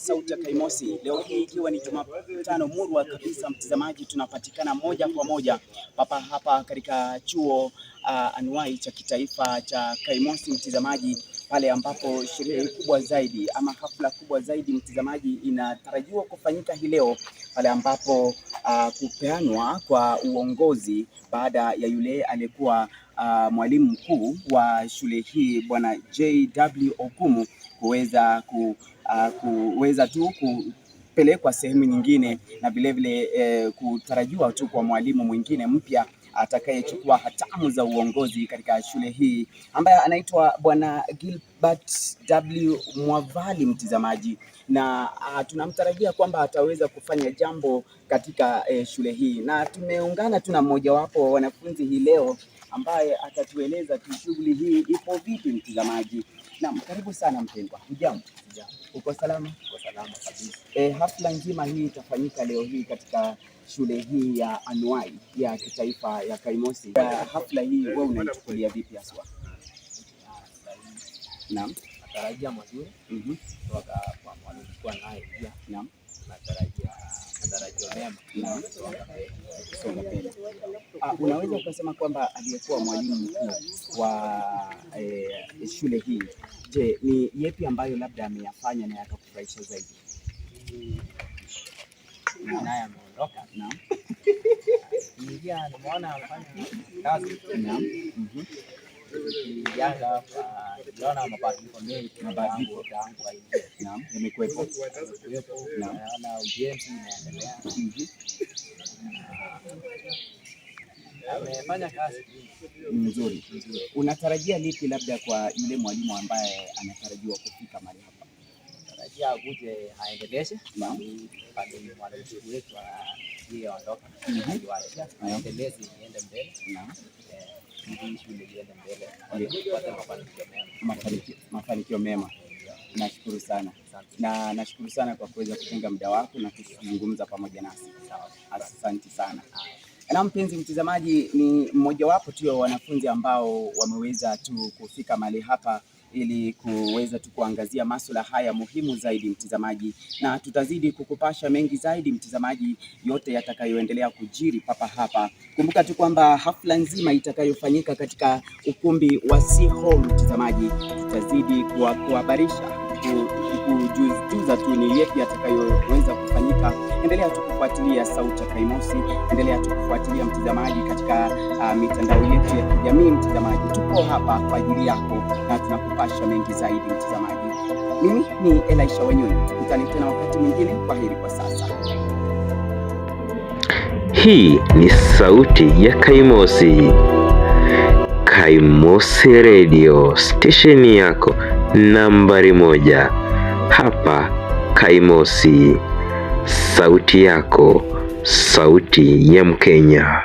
sauti ya Kaimosi. Leo hii ikiwa ni Jumatano murwa kabisa, mtazamaji, tunapatikana moja kwa moja hapa katika chuo anuwai cha kitaifa cha Kaimosi, mtazamaji, pale ambapo sherehe kubwa zaidi ama hafla kubwa zaidi, mtazamaji, inatarajiwa kufanyika hii leo, pale ambapo kupeanwa kwa uongozi baada ya yule aliyekuwa mwalimu mkuu wa shule hii Bwana JW Okumu kuweza tu kupelekwa sehemu nyingine, na vilevile kutarajiwa tu kwa mwalimu mwingine mpya atakayechukua hatamu za uongozi katika shule hii, ambaye anaitwa Bwana Gilbert W Mwavali, mtazamaji, na tunamtarajia kwamba ataweza kufanya jambo katika shule hii, na tumeungana tu na mmojawapo wa wanafunzi hii leo ambaye atatueleza tu shughuli hii ipo vipi, mtazamaji. Naam, karibu sana mpendwa. Hujambo? Uko salama? Uko salama kabisa. Hafla nzima hii itafanyika leo hii katika shule hii ya anuwai ya kitaifa ya Kaimosi. Hafla hii wewe unaichukulia vipi haswa? Naam, natarajia mazuri kutoka kwa mwalimu kwa naye pia. Naam, natarajia mema. Naam, songa mbele. Unaweza ukasema kwamba aliyekuwa mwalimu mkuu wa shule hii, je, ni yepi ambayo labda ameyafanya na yakakufurahisha zaidi? Naye ameondoka. Naam. Nimeona anafanya kazi. Naam. Naona mabadiliko mengi tangu aingie. Naam, nimekuwepo. Naona ujenzi unaendelea. Amefanya kazi nzuri. Unatarajia lipi labda kwa yule mwalimu ambaye anatarajiwa kufika mahali hapa? Natarajia akuje aendeleze. Naam. Mwalimu wetu aliyeondoka aendeleze iende mbele. Naam. Shule iende mbele. Mafanikio mema. Nashukuru sana. Na nashukuru sana kwa kuweza kutenga muda wako na kuzungumza pamoja nasi. Asante sana. Na mpenzi mtazamaji, ni mmojawapo tu wa wanafunzi ambao wameweza tu kufika mahali hapa ili kuweza tu kuangazia masuala haya muhimu zaidi, mtazamaji, na tutazidi kukupasha mengi zaidi, mtazamaji, yote yatakayoendelea kujiri papa hapa. Kumbuka tu kwamba hafla nzima itakayofanyika katika ukumbi wa Siho, mtazamaji, tutazidi kuhabarisha, kujuza tu ni yepi atakayoweza kufanyika. Endelea tu kufuatilia sauti ya Kaimosi, endelea tu kufuatilia mtazamaji katika mitandao yetu ya kijamii, mtazamaji. Tuko hapa kwa ajili yako na tunakupasha mengi zaidi, mtazamaji. Mimi ni Elisha Wanyoni, tukutane tena wakati mwingine. Kwaheri kwa sasa. Hii ni sauti ya Kaimosi. Kaimosi Radio, station yako nambari 1 hapa Kaimosi. Sauti yako, sauti ya Mkenya.